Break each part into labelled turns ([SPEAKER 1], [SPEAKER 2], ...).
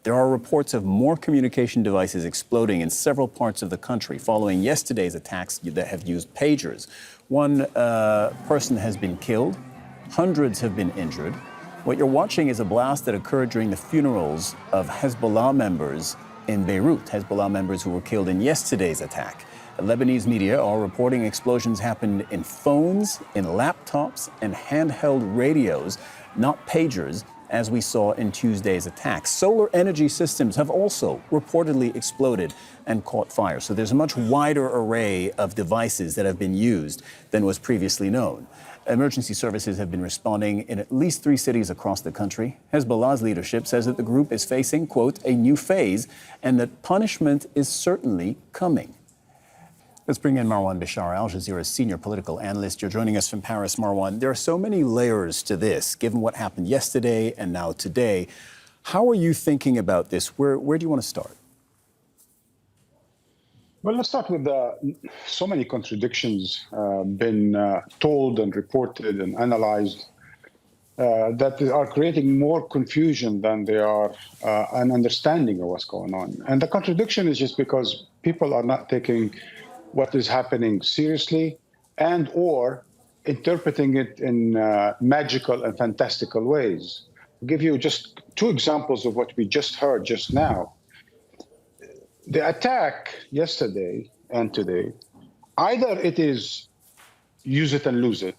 [SPEAKER 1] There are reports of more communication devices exploding in several parts of the country following yesterday's attacks that have used pagers. One person has been killed, hundreds have been injured. What you're watching is a blast that occurred during the funerals of Hezbollah members in Beirut, Hezbollah members who were killed in yesterday's attack. Lebanese media are reporting explosions happened in phones, in laptops, and handheld radios, not pagers, as we saw in Tuesday's attack. Solar energy systems have also reportedly exploded and caught fire. So there's a much wider array of devices that have been used than was previously known. Emergency services have been responding in at least 3 cities across the country. Hezbollah's leadership says that the group is facing, quote, a new phase, and that punishment is certainly coming. Let's bring in Marwan Bishara, Al Jazeera's senior political analyst. You're joining us from Paris, Marwan. There are so many layers to this, given what happened yesterday and now today. How are you thinking about this? Where do you want to start?
[SPEAKER 2] Well, let's start with so many contradictions been told and reported and analyzed that are creating more confusion than they are an understanding of what's going on. And the contradiction is just because people are not taking what is happening seriously and or interpreting it in magical and fantastical ways. I'll give you just 2 examples of what we just heard just now. The attack yesterday and today, either it is use it and lose it,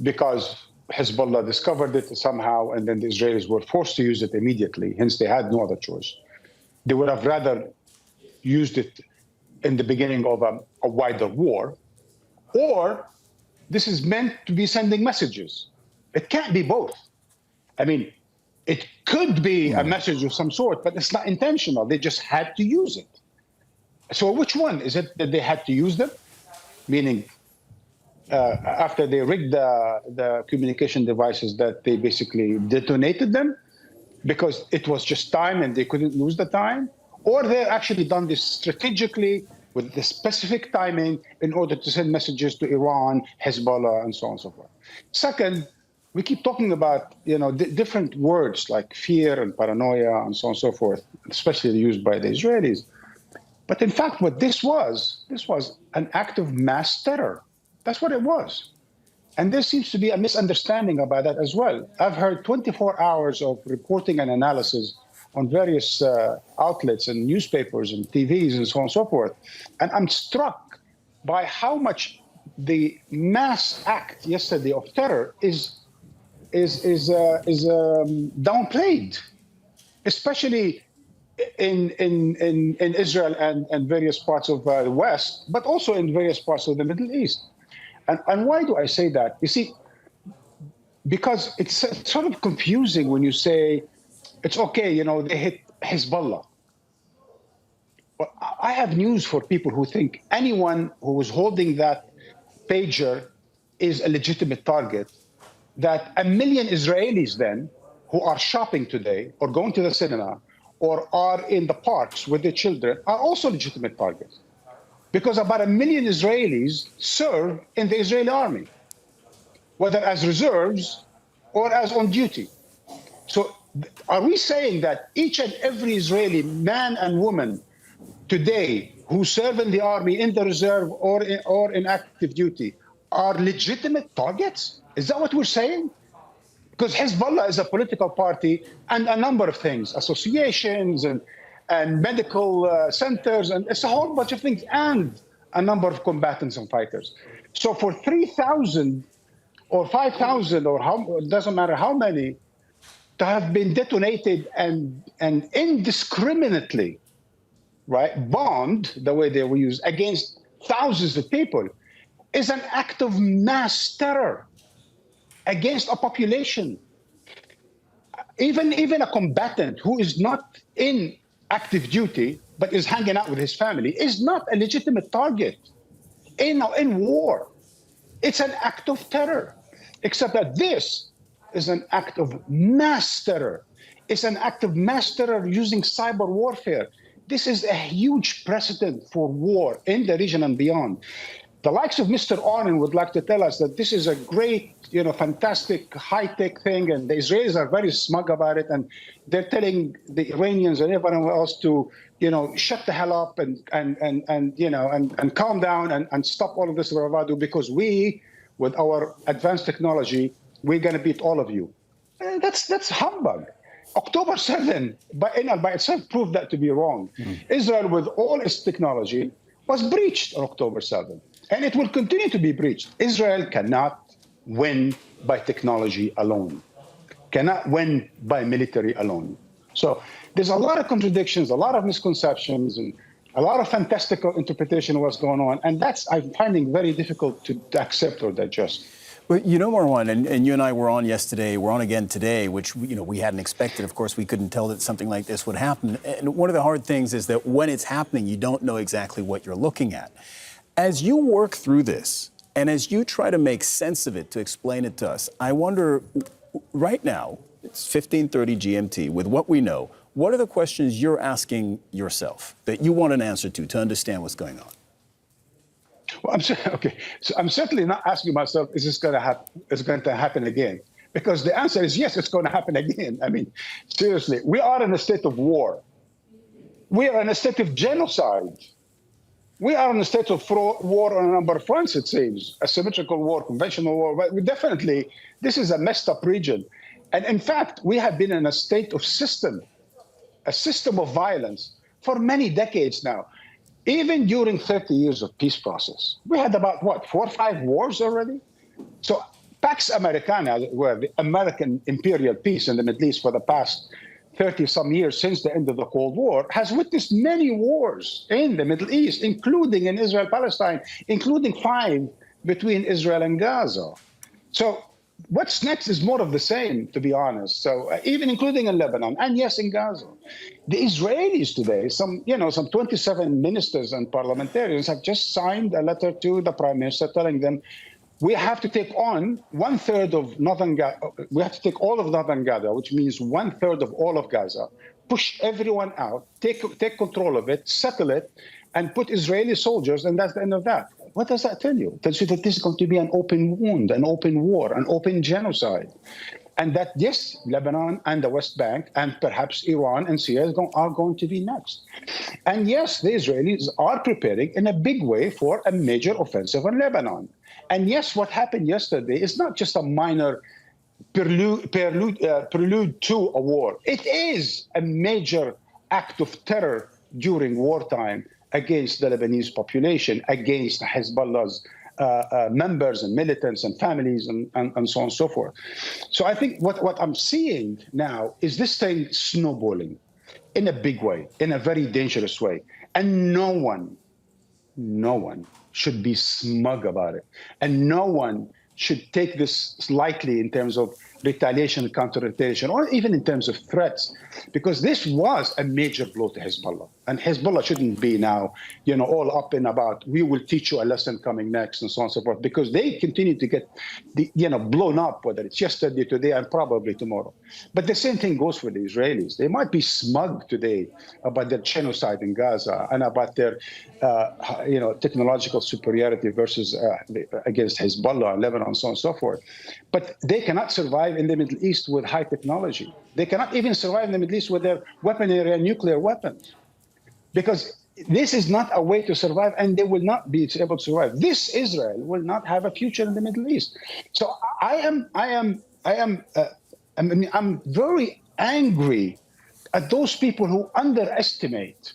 [SPEAKER 2] because Hezbollah discovered it somehow and then the Israelis were forced to use it immediately, hence they had no other choice. They would have rather used it in the beginning of a wider war, or this is meant to be sending messages. It can't be both. I mean, it could be a message of some sort, but it's not intentional. They just had to use it. So which one? Is it that they had to use them? Meaning, after they rigged the communication devices, that they basically detonated them because it was just time and they couldn't lose the time? Or they actually done this strategically with the specific timing in order to send messages to Iran, Hezbollah, and so on and so forth. Second, we keep talking about different words like fear and paranoia and so on and so forth, especially used by the Israelis. But in fact, what this was an act of mass terror. That's what it was. And there seems to be a misunderstanding about that as well. I've heard 24 hours of reporting and analysis on various outlets and newspapers and TVs and so on and so forth. And I'm struck by how much the mass act yesterday of terror is downplayed, especially in Israel and various parts of the West, but also in various parts of the Middle East. And why do I say that? You see, because it's sort of confusing when you say, it's okay, they hit Hezbollah. But I have news for people who think anyone who was holding that pager is a legitimate target, that 1 million Israelis then, who are shopping today or going to the cinema or are in the parks with their children, are also legitimate targets. Because about 1 million Israelis serve in the Israeli army, whether as reserves or as on duty. So are we saying that each and every Israeli man and woman today who serve in the army, in the reserve, or in active duty are legitimate targets? Is that what we're saying? Because Hezbollah is a political party and a number of things, associations and medical centers, and it's a whole bunch of things, and a number of combatants and fighters. So for 3,000 or 5,000 or it doesn't matter how many, to have been detonated and indiscriminately, right, bombed the way they were used against thousands of people is an act of mass terror against a population. Even a combatant who is not in active duty but is hanging out with his family is not a legitimate target in war. It's an act of terror, except that this is an act of mass terror. It's an act of mass terror using cyber warfare. This is a huge precedent for war in the region and beyond. The likes of Mr. Oren would like to tell us that this is a great, fantastic high-tech thing, and the Israelis are very smug about it, and they're telling the Iranians and everyone else to, shut the hell up and calm down and stop all of this bravado, because we, with our advanced technology, we're going to beat all of you. That's humbug. October 7 by itself proved that to be wrong. Israel, with all its technology, was breached on October 7. And it will continue to be breached. Israel cannot win by technology alone, cannot win by military alone. So there's a lot of contradictions, a lot of misconceptions, and a lot of fantastical interpretation of what's going on. And that's, I'm finding very difficult to accept or digest.
[SPEAKER 1] But Marwan, and you and I were on yesterday, we're on again today, which we hadn't expected. Of course, we couldn't tell that something like this would happen. And one of the hard things is that when it's happening, you don't know exactly what you're looking at. As you work through this, and as you try to make sense of it, to explain it to us, I wonder, right now, it's 15:30 GMT, with what we know, what are the questions you're asking yourself that you want an answer to understand what's going on?
[SPEAKER 2] Well, I'm certainly not asking myself, is this going to happen? Is it going to happen again? Because the answer is yes, it's going to happen again. I mean, seriously, we are in a state of war. We are in a state of genocide. We are in a state of war on a number of fronts, it seems. Asymmetrical war, conventional war. But this is a messed up region. And in fact, we have been in a state of a system of violence for many decades now. Even during 30 years of peace process, we had about, 4 or 5 wars already? So Pax Americana, where the American imperial peace in the Middle East for the past 30-some years since the end of the Cold War, has witnessed many wars in the Middle East, including in Israel-Palestine, including 5 between Israel and Gaza. So what's next is more of the same, to be honest. So even including in Lebanon, and yes, in Gaza. The Israelis today, some 27 ministers and parliamentarians have just signed a letter to the prime minister telling them, we have to take on 1/3 of northern Gaza. We have to take all of northern Gaza, which means 1/3 of all of Gaza, push everyone out, take control of it, settle it, and put Israeli soldiers, and that's the end of that. What does that tell you? It tells you that this is going to be an open wound, an open war, an open genocide. And that, yes, Lebanon and the West Bank and perhaps Iran and Syria are going to be next. And yes, the Israelis are preparing in a big way for a major offensive on Lebanon. And yes, what happened yesterday is not just a minor prelude to a war. It is a major act of terror during wartime against the Lebanese population, against Hezbollah's members and militants and families and so on and so forth. So I think what I'm seeing now is this thing snowballing in a big way, in a very dangerous way. And no one should be smug about it. And no one should take this lightly in terms of retaliation, counter-retaliation, or even in terms of threats, because this was a major blow to Hezbollah. And Hezbollah shouldn't be now, all up and about, we will teach you a lesson coming next, and so on and so forth, because they continue to get, blown up, whether it's yesterday, today, and probably tomorrow. But the same thing goes for the Israelis. They might be smug today about their genocide in Gaza and about their, technological superiority versus against Hezbollah, Lebanon, and so on and so forth. But they cannot survive in the Middle East with high technology. They cannot even survive in the Middle East with their weaponry and nuclear weapons, because this is not a way to survive, and they will not be able to survive. This Israel will not have a future in the Middle East. So I'm very angry at those people who underestimate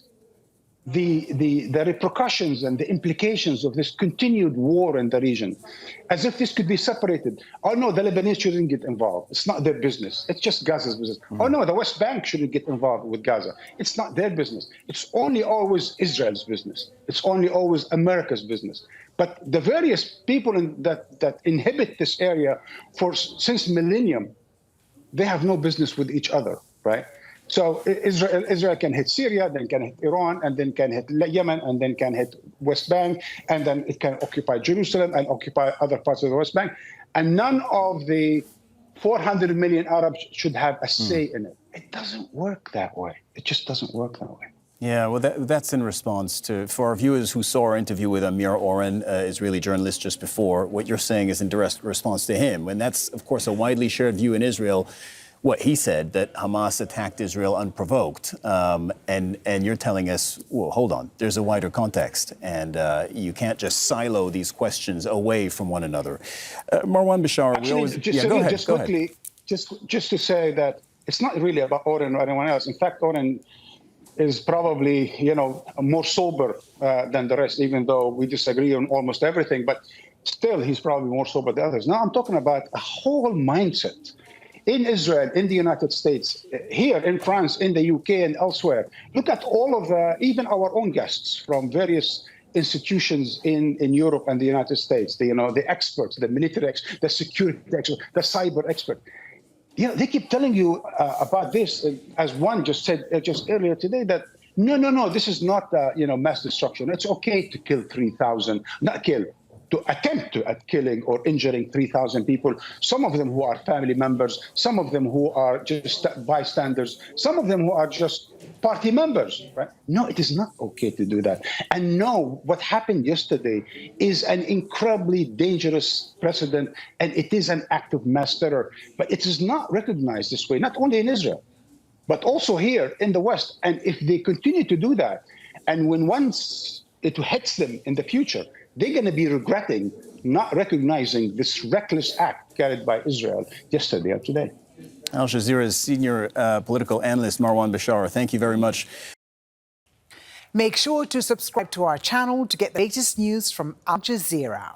[SPEAKER 2] the repercussions and the implications of this continued war in the region, as if this could be separated. Oh no, the Lebanese shouldn't get involved. It's not their business. It's just Gaza's business. Oh no, the West Bank shouldn't get involved with Gaza. It's not their business. It's only always Israel's business. It's only always America's business. But the various people that inhabit this area since millennium, they have no business with each other, right? So Israel can hit Syria, then can hit Iran, and then can hit Yemen, and then can hit West Bank, and then it can occupy Jerusalem and occupy other parts of the West Bank. And none of the 400 million Arabs should have a say in it. It doesn't work that way. It just doesn't work that way.
[SPEAKER 1] Yeah, well, that's in response to, for our viewers who saw our interview with Amir Oren, Israeli journalist, just before, what you're saying is in direct response to him. And that's, of course, a widely shared view in Israel. What he said, that Hamas attacked Israel unprovoked. And you're telling us, well, hold on, there's a wider context. And you can't just silo these questions away from one another. Marwan Bishara,
[SPEAKER 2] Actually, just quickly, just to say that it's not really about Oren or anyone else. In fact, Oren is probably, more sober than the rest, even though we disagree on almost everything. But still, he's probably more sober than others. Now, I'm talking about a whole mindset in Israel, in the United States, here in France, in the UK, and elsewhere. Look at all of even our own guests from various institutions in Europe and the United States. The experts, the military experts, the security experts, the cyber experts. They keep telling you about this, as one just said just earlier today, that no, this is not mass destruction. It's okay to kill 3,000, not kill, to attempt at killing or injuring 3,000 people. Some of them who are family members, some of them who are just bystanders, some of them who are just party members. Right? No, it is not okay to do that. And no, what happened yesterday is an incredibly dangerous precedent, and it is an act of mass terror. But it is not recognized this way, not only in Israel, but also here in the West. And if they continue to do that, and when once it hits them in the future, they're going to be regretting not recognizing this reckless act carried by Israel yesterday or today.
[SPEAKER 1] Al Jazeera's senior political analyst, Marwan Bishara, thank you very much.
[SPEAKER 3] Make sure to subscribe to our channel to get the latest news from Al Jazeera.